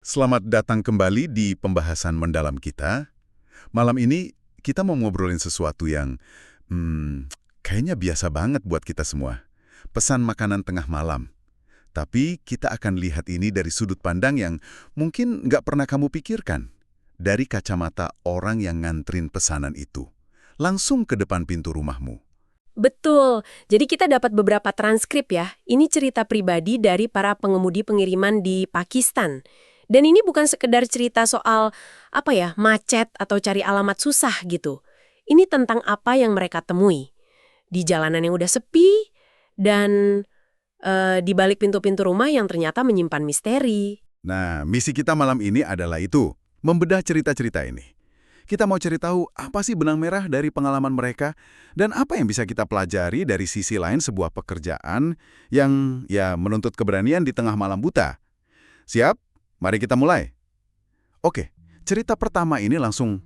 Selamat datang kembali di pembahasan mendalam kita. Malam ini kita mau ngobrolin sesuatu yang kayaknya biasa banget buat kita semua. Pesan makanan tengah malam. Tapi kita akan lihat ini dari sudut pandang yang mungkin nggak pernah kamu pikirkan. Dari kacamata orang yang ngantrin pesanan itu. Langsung ke depan pintu rumahmu. Betul. Jadi kita dapat beberapa transkrip ya. Ini cerita pribadi dari para pengemudi pengiriman di Pakistan. Dan ini bukan sekedar cerita soal macet atau cari alamat susah gitu. Ini tentang apa yang mereka temui. Di jalanan yang udah sepi dan di balik pintu-pintu rumah yang ternyata menyimpan misteri. Nah, misi kita malam ini adalah itu. Membedah cerita-cerita ini. Kita mau cari tahu apa sih benang merah dari pengalaman mereka dan apa yang bisa kita pelajari dari sisi lain sebuah pekerjaan yang menuntut keberanian di tengah malam buta. Siap? Mari kita mulai. Oke, cerita pertama ini langsung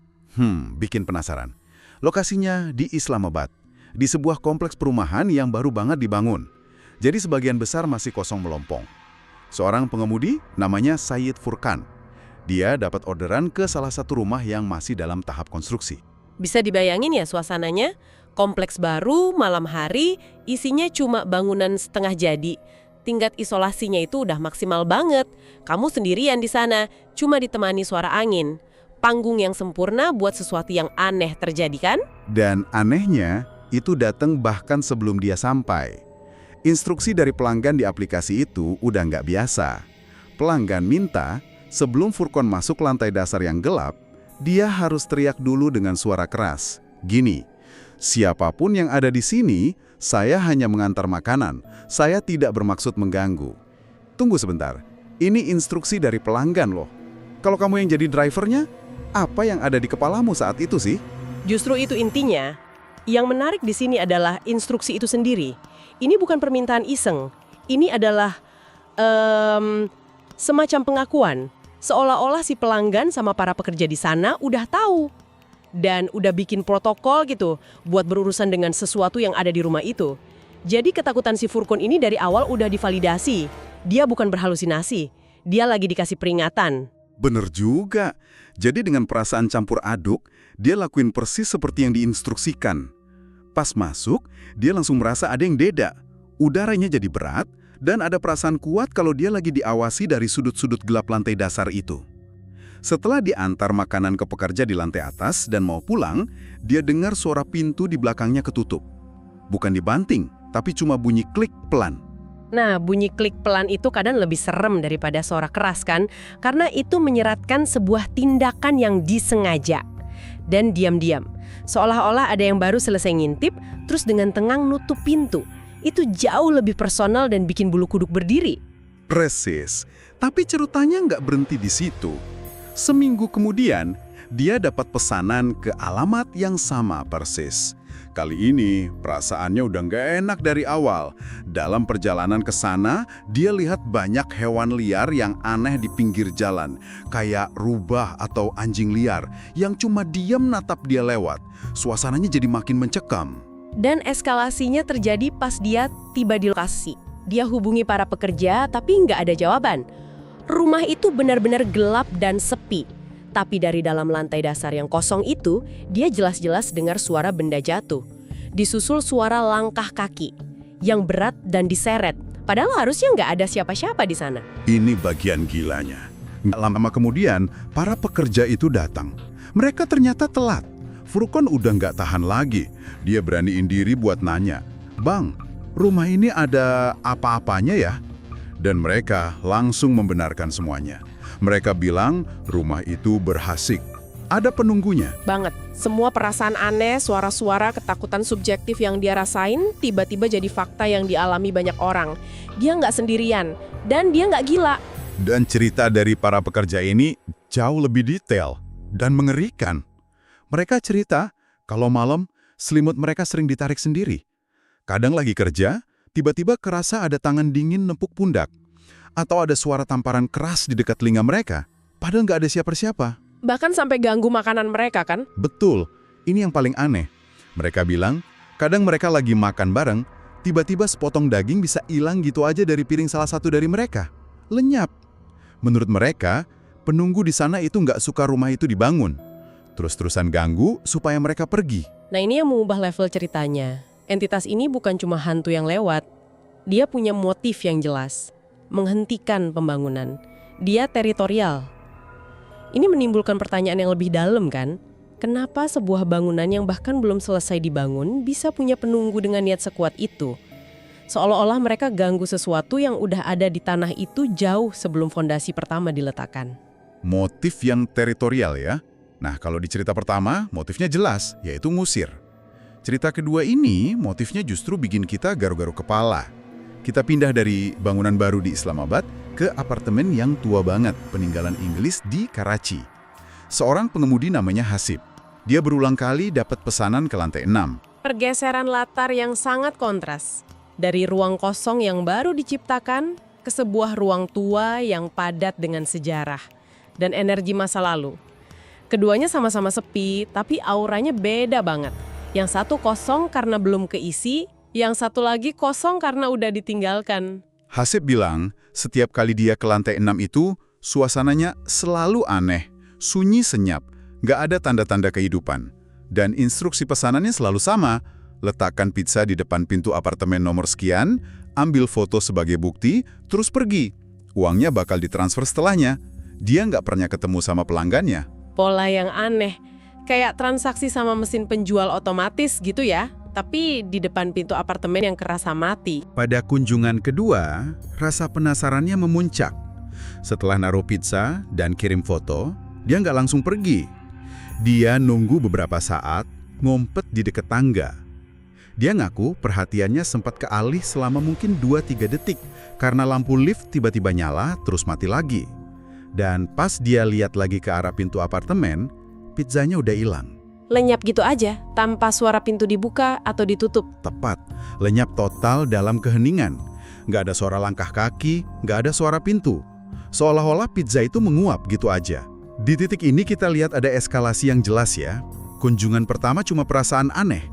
bikin penasaran. Lokasinya di Islamabad, di sebuah kompleks perumahan yang baru banget dibangun. Jadi sebagian besar masih kosong melompong. Seorang pengemudi namanya Syed Furkan. Dia dapat orderan ke salah satu rumah yang masih dalam tahap konstruksi. Bisa dibayangin ya suasananya? Kompleks baru, malam hari, isinya cuma bangunan setengah jadi. Tingkat isolasinya itu udah maksimal banget. Kamu sendirian di sana, cuma ditemani suara angin. Panggung yang sempurna buat sesuatu yang aneh terjadi kan? Dan anehnya, itu datang bahkan sebelum dia sampai. Instruksi dari pelanggan di aplikasi itu udah nggak biasa. Pelanggan minta, sebelum Furkon masuk lantai dasar yang gelap, dia harus teriak dulu dengan suara keras. Gini, siapapun yang ada di sini, saya hanya mengantar makanan. Saya tidak bermaksud mengganggu. Tunggu sebentar, ini instruksi dari pelanggan loh. Kalau kamu yang jadi drivernya, apa yang ada di kepalamu saat itu sih? Justru itu intinya. Yang menarik di sini adalah instruksi itu sendiri. Ini bukan permintaan iseng. Ini adalah semacam pengakuan. Seolah-olah si pelanggan sama para pekerja di sana udah tahu. Dan udah bikin protokol gitu buat berurusan dengan sesuatu yang ada di rumah itu. Jadi ketakutan si Furkon ini dari awal udah divalidasi. Dia bukan berhalusinasi. Dia lagi dikasih peringatan. Bener juga. Jadi dengan perasaan campur aduk, dia lakuin persis seperti yang diinstruksikan. Pas masuk, dia langsung merasa ada yang beda. Udaranya jadi berat, dan ada perasaan kuat kalau dia lagi diawasi dari sudut-sudut gelap lantai dasar itu. Setelah diantar makanan ke pekerja di lantai atas dan mau pulang, dia dengar suara pintu di belakangnya ketutup. Bukan dibanting, tapi cuma bunyi klik pelan. Nah, bunyi klik pelan itu kadang lebih serem daripada suara keras kan? Karena itu menyeratkan sebuah tindakan yang disengaja. Dan diam-diam. Seolah-olah ada yang baru selesai ngintip, terus dengan tenang nutup pintu. Itu jauh lebih personal dan bikin bulu kuduk berdiri. Persis. Tapi ceritanya nggak berhenti di situ. Seminggu kemudian, dia dapat pesanan ke alamat yang sama persis. Kali ini, perasaannya udah nggak enak dari awal. Dalam perjalanan ke sana, dia lihat banyak hewan liar yang aneh di pinggir jalan. Kayak rubah atau anjing liar yang cuma diam natap dia lewat. Suasananya jadi makin mencekam. Dan eskalasinya terjadi pas dia tiba di lokasi. Dia hubungi para pekerja, tapi nggak ada jawaban. Rumah itu benar-benar gelap dan sepi. Tapi dari dalam lantai dasar yang kosong itu, dia jelas-jelas dengar suara benda jatuh. Disusul suara langkah kaki yang berat dan diseret. Padahal harusnya nggak ada siapa-siapa di sana. Ini bagian gilanya. Nggak lama kemudian, para pekerja itu datang. Mereka ternyata telat. Furkon udah nggak tahan lagi. Dia beraniin diri buat nanya, "Bang, rumah ini ada apa-apanya ya?" Dan mereka langsung membenarkan semuanya. Mereka bilang rumah itu berhasik. Ada penunggunya. Banget. Semua perasaan aneh, suara-suara, ketakutan subjektif yang dia rasain tiba-tiba jadi fakta yang dialami banyak orang. Dia nggak sendirian. Dan dia nggak gila. Dan cerita dari para pekerja ini jauh lebih detail dan mengerikan. Mereka cerita kalau malam selimut mereka sering ditarik sendiri. Kadang lagi kerja, tiba-tiba kerasa ada tangan dingin nempuk pundak. Atau ada suara tamparan keras di dekat telinga mereka. Padahal nggak ada siapa-siapa. Bahkan sampai ganggu makanan mereka kan? Betul, ini yang paling aneh. Mereka bilang, kadang mereka lagi makan bareng, tiba-tiba sepotong daging bisa hilang gitu aja dari piring salah satu dari mereka. Lenyap. Menurut mereka, Penunggu di sana itu nggak suka rumah itu dibangun. Terus-terusan ganggu supaya mereka pergi. Nah, ini yang mengubah level ceritanya. Entitas ini bukan cuma hantu yang lewat. Dia punya motif yang jelas. Menghentikan pembangunan. Dia teritorial. Ini menimbulkan pertanyaan yang lebih dalam kan? Kenapa sebuah bangunan yang bahkan belum selesai dibangun bisa punya penunggu dengan niat sekuat itu? Seolah-olah mereka ganggu sesuatu yang udah ada di tanah itu jauh sebelum fondasi pertama diletakkan. Motif yang teritorial ya. Nah, kalau di cerita pertama, motifnya jelas, yaitu ngusir. Cerita kedua ini, motifnya justru bikin kita garu-garu kepala. Kita pindah dari bangunan baru di Islamabad ke apartemen yang tua banget, peninggalan Inggris di Karachi. Seorang pengemudi namanya Hasib. Dia berulang kali dapat pesanan ke lantai 6. Pergeseran latar yang sangat kontras. Dari ruang kosong yang baru diciptakan ke sebuah ruang tua yang padat dengan sejarah dan energi masa lalu. Keduanya sama-sama sepi, tapi auranya beda banget. Yang satu kosong karena belum keisi, yang satu lagi kosong karena udah ditinggalkan. Hasib bilang, setiap kali dia ke lantai 6 itu, suasananya selalu aneh, sunyi senyap, nggak ada tanda-tanda kehidupan. Dan instruksi pesanannya selalu sama, letakkan pizza di depan pintu apartemen nomor sekian, ambil foto sebagai bukti, terus pergi. Uangnya bakal ditransfer setelahnya. Dia nggak pernah ketemu sama pelanggannya. Pola yang aneh, kayak transaksi sama mesin penjual otomatis gitu ya, tapi di depan pintu apartemen yang kerasa mati. Pada kunjungan kedua, rasa penasarannya memuncak. Setelah naruh pizza dan kirim foto, dia nggak langsung pergi. Dia nunggu beberapa saat, ngompet di dekat tangga. Dia ngaku perhatiannya sempat kealih selama mungkin 2-3 detik karena lampu lift tiba-tiba nyala terus mati lagi. Dan pas dia lihat lagi ke arah pintu apartemen, pizzanya udah hilang. Lenyap gitu aja, tanpa suara pintu dibuka atau ditutup. Tepat, lenyap total dalam keheningan. Nggak ada suara langkah kaki, nggak ada suara pintu. Seolah-olah pizza itu menguap gitu aja. Di titik ini kita lihat ada eskalasi yang jelas ya. Kunjungan pertama cuma perasaan aneh.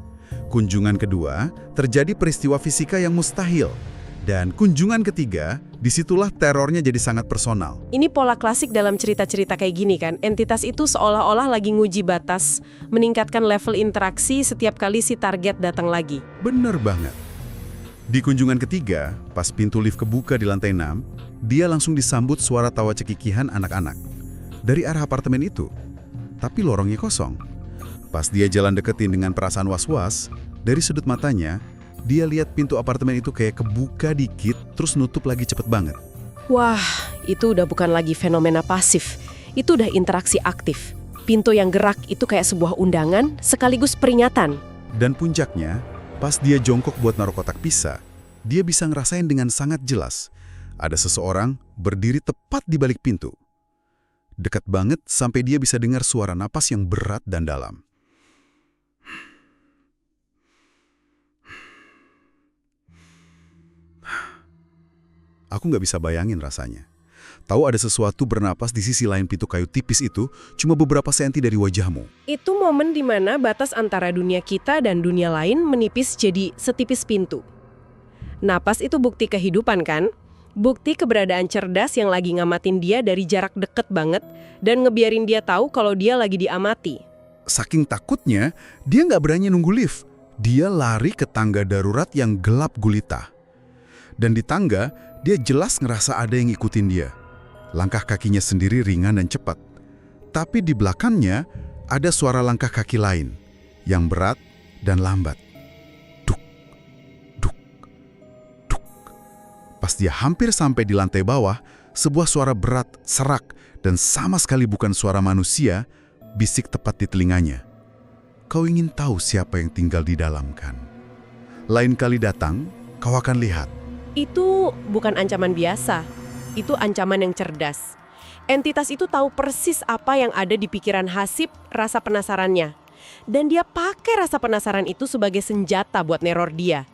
Kunjungan kedua, terjadi peristiwa fisika yang mustahil. Dan kunjungan ketiga, disitulah terornya jadi sangat personal. Ini pola klasik dalam cerita-cerita kayak gini kan. Entitas itu seolah-olah lagi nguji batas, meningkatkan level interaksi setiap kali si target datang lagi. Bener banget. Di kunjungan ketiga, pas pintu lift kebuka di lantai 6, dia langsung disambut suara tawa cekikihan anak-anak. Dari arah apartemen itu. Tapi lorongnya kosong. Pas dia jalan deketin dengan perasaan was-was, dari sudut matanya, dia lihat pintu apartemen itu kayak kebuka dikit, terus nutup lagi cepet banget. Wah, itu udah bukan lagi fenomena pasif. Itu udah interaksi aktif. Pintu yang gerak itu kayak sebuah undangan sekaligus peringatan. Dan puncaknya, pas dia jongkok buat naruh kotak pizza, dia bisa ngerasain dengan sangat jelas. Ada seseorang berdiri tepat di balik pintu. Dekat banget sampai dia bisa dengar suara napas yang berat dan dalam. Aku nggak bisa bayangin rasanya. Tahu ada sesuatu bernapas di sisi lain pintu kayu tipis itu, cuma beberapa senti dari wajahmu. Itu momen di mana batas antara dunia kita dan dunia lain menipis jadi setipis pintu. Napas itu bukti kehidupan kan? Bukti keberadaan cerdas yang lagi ngamatin dia dari jarak deket banget dan ngebiarin dia tahu kalau dia lagi diamati. Saking takutnya, dia nggak berani nunggu lift. Dia lari ke tangga darurat yang gelap gulita. Dan di tangga, dia jelas ngerasa ada yang ngikutin dia. Langkah kakinya sendiri ringan dan cepat. Tapi di belakangnya, ada suara langkah kaki lain, yang berat dan lambat. Duk, duk, duk. Pas dia hampir sampai di lantai bawah, sebuah suara berat, serak, dan sama sekali bukan suara manusia, bisik tepat di telinganya. Kau ingin tahu siapa yang tinggal di dalam kan? Lain kali datang, kau akan lihat. Itu bukan ancaman biasa, itu ancaman yang cerdas. Entitas itu tahu persis apa yang ada di pikiran Hasib, rasa penasarannya. Dan dia pakai rasa penasaran itu sebagai senjata buat neror dia.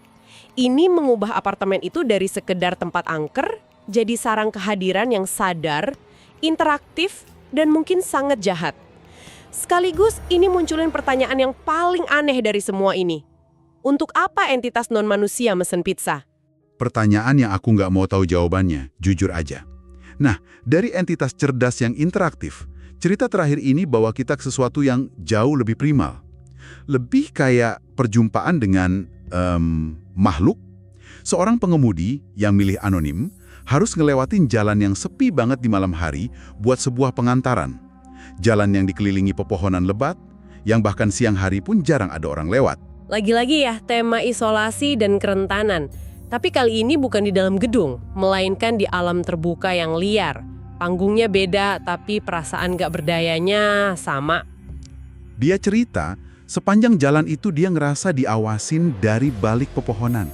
Ini mengubah apartemen itu dari sekedar tempat angker, jadi sarang kehadiran yang sadar, interaktif, dan mungkin sangat jahat. Sekaligus ini munculin pertanyaan yang paling aneh dari semua ini. Untuk apa entitas non-manusia mesen pizza? Pertanyaan yang aku nggak mau tahu jawabannya, jujur aja. Nah, dari entitas cerdas yang interaktif, cerita terakhir ini bawa kita ke sesuatu yang jauh lebih primal. Lebih kayak perjumpaan dengan makhluk. Seorang pengemudi yang milih anonim harus ngelewatin jalan yang sepi banget di malam hari buat sebuah pengantaran. Jalan yang dikelilingi pepohonan lebat, yang bahkan siang hari pun jarang ada orang lewat. Lagi-lagi ya, tema isolasi dan kerentanan. Tapi kali ini bukan di dalam gedung, melainkan di alam terbuka yang liar. Panggungnya beda, tapi perasaan gak berdayanya sama. Dia cerita, sepanjang jalan itu dia ngerasa diawasin dari balik pepohonan.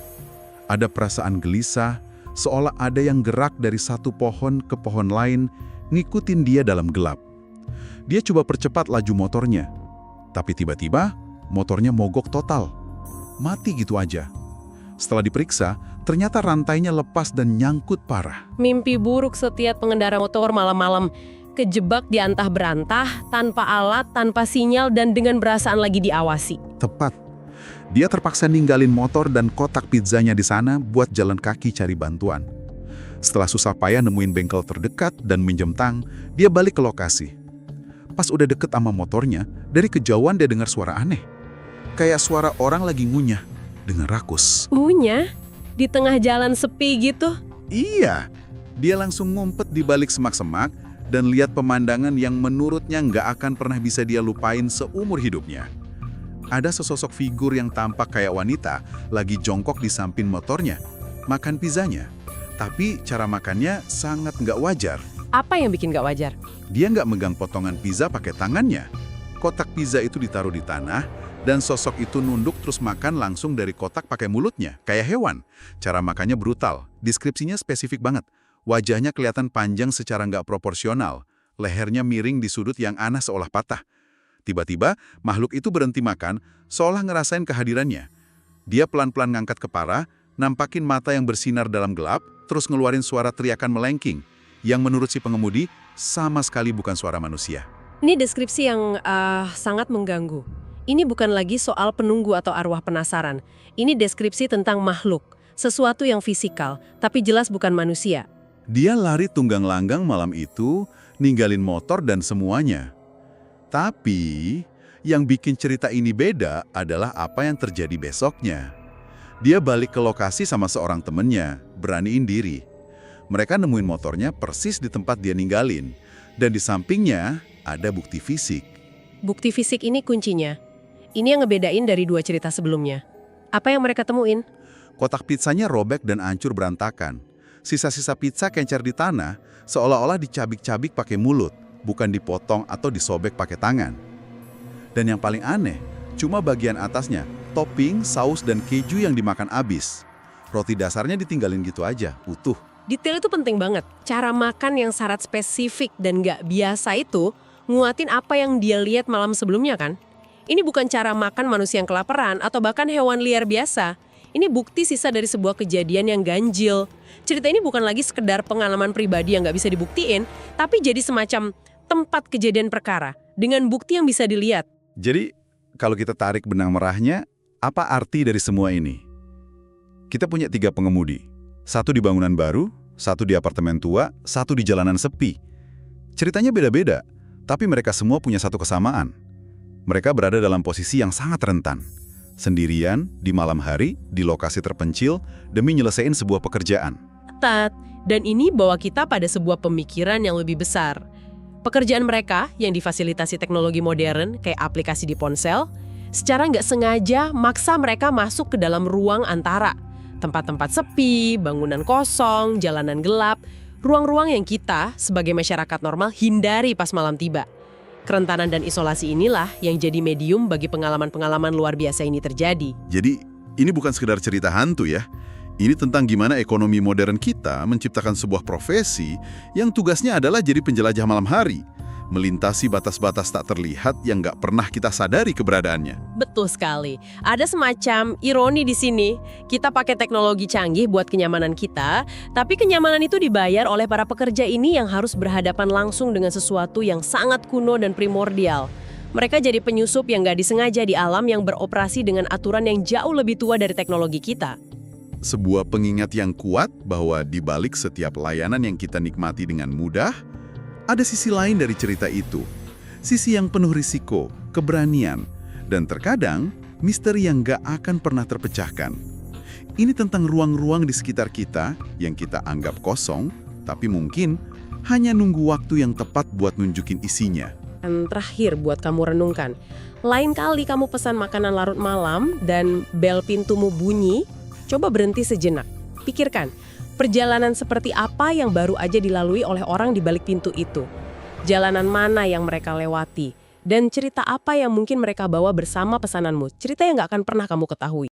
Ada perasaan gelisah, seolah ada yang gerak dari satu pohon ke pohon lain, ngikutin dia dalam gelap. Dia coba percepat laju motornya, tapi tiba-tiba motornya mogok total. Mati gitu aja. Setelah diperiksa, ternyata rantainya lepas dan nyangkut parah. Mimpi buruk setiap pengendara motor malam-malam. Kejebak di antah berantah, tanpa alat, tanpa sinyal, dan dengan perasaan lagi diawasi. Tepat. Dia terpaksa ninggalin motor dan kotak pizzanya di sana buat jalan kaki cari bantuan. Setelah susah payah nemuin bengkel terdekat dan minjem tang, dia balik ke lokasi. Pas udah deket sama motornya, dari kejauhan dia dengar suara aneh. Kayak suara orang lagi ngunyah dengan rakus. Ngunyah? Di tengah jalan sepi gitu? Iya, dia langsung ngumpet di balik semak-semak dan lihat pemandangan yang menurutnya nggak akan pernah bisa dia lupain seumur hidupnya. Ada sesosok figur yang tampak kayak wanita lagi jongkok di samping motornya, makan pizzanya. Tapi cara makannya sangat nggak wajar. Apa yang bikin nggak wajar? Dia nggak megang potongan pizza pakai tangannya. Kotak pizza itu ditaruh di tanah, dan sosok itu nunduk terus makan langsung dari kotak pakai mulutnya, kayak hewan. Cara makannya brutal, deskripsinya spesifik banget. Wajahnya kelihatan panjang secara nggak proporsional, lehernya miring di sudut yang aneh seolah patah. Tiba-tiba, makhluk itu berhenti makan, seolah ngerasain kehadirannya. Dia pelan-pelan ngangkat kepala, nampakin mata yang bersinar dalam gelap, terus ngeluarin suara teriakan melengking, yang menurut si pengemudi, sama sekali bukan suara manusia. Ini deskripsi yang sangat mengganggu. Ini bukan lagi soal penunggu atau arwah penasaran. Ini deskripsi tentang makhluk, sesuatu yang fisikal, tapi jelas bukan manusia. Dia lari tunggang langgang malam itu, ninggalin motor dan semuanya. Tapi, yang bikin cerita ini beda adalah apa yang terjadi besoknya. Dia balik ke lokasi sama seorang temennya, beraniin diri. Mereka nemuin motornya persis di tempat dia ninggalin. Dan di sampingnya ada bukti fisik. Bukti fisik ini kuncinya. Ini yang ngebedain dari dua cerita sebelumnya. Apa yang mereka temuin? Kotak pizzanya robek dan hancur berantakan. Sisa-sisa pizza kencer di tanah, seolah-olah dicabik-cabik pakai mulut, bukan dipotong atau disobek pakai tangan. Dan yang paling aneh, cuma bagian atasnya, topping, saus, dan keju yang dimakan abis. Roti dasarnya ditinggalin gitu aja, utuh. Detail itu penting banget. Cara makan yang syarat spesifik dan nggak biasa itu nguatin apa yang dia lihat malam sebelumnya kan? Ini bukan cara makan manusia yang kelaparan atau bahkan hewan liar biasa. Ini bukti sisa dari sebuah kejadian yang ganjil. Cerita ini bukan lagi sekedar pengalaman pribadi yang nggak bisa dibuktiin, tapi jadi semacam tempat kejadian perkara dengan bukti yang bisa dilihat. Jadi, kalau kita tarik benang merahnya, apa arti dari semua ini? Kita punya 3 pengemudi. 1 di bangunan baru, 1 di apartemen tua, 1 di jalanan sepi. Ceritanya beda-beda, tapi mereka semua punya satu kesamaan. Mereka berada dalam posisi yang sangat rentan. Sendirian, di malam hari, di lokasi terpencil, demi nyelesain sebuah pekerjaan. Dan ini bawa kita pada sebuah pemikiran yang lebih besar. Pekerjaan mereka yang difasilitasi teknologi modern, kayak aplikasi di ponsel, secara nggak sengaja maksa mereka masuk ke dalam ruang antara. Tempat-tempat sepi, bangunan kosong, jalanan gelap, ruang-ruang yang kita, sebagai masyarakat normal, hindari pas malam tiba. Kerentanan dan isolasi inilah yang jadi medium bagi pengalaman-pengalaman luar biasa ini terjadi. Jadi, ini bukan sekedar cerita hantu ya. Ini tentang gimana ekonomi modern kita menciptakan sebuah profesi yang tugasnya adalah jadi penjelajah malam hari, melintasi batas-batas tak terlihat yang nggak pernah kita sadari keberadaannya. Betul sekali. Ada semacam ironi di sini. Kita pakai teknologi canggih buat kenyamanan kita, tapi kenyamanan itu dibayar oleh para pekerja ini yang harus berhadapan langsung dengan sesuatu yang sangat kuno dan primordial. Mereka jadi penyusup yang nggak disengaja di alam yang beroperasi dengan aturan yang jauh lebih tua dari teknologi kita. Sebuah pengingat yang kuat bahwa di balik setiap layanan yang kita nikmati dengan mudah, ada sisi lain dari cerita itu. Sisi yang penuh risiko, keberanian, dan terkadang misteri yang gak akan pernah terpecahkan. Ini tentang ruang-ruang di sekitar kita yang kita anggap kosong, tapi mungkin hanya nunggu waktu yang tepat buat nunjukin isinya. Dan terakhir buat kamu renungkan, lain kali kamu pesan makanan larut malam dan bel pintumu bunyi, coba berhenti sejenak. Pikirkan, perjalanan seperti apa yang baru aja dilalui oleh orang di balik pintu itu. Jalanan mana yang mereka lewati. Dan cerita apa yang mungkin mereka bawa bersama pesananmu. Cerita yang nggak akan pernah kamu ketahui.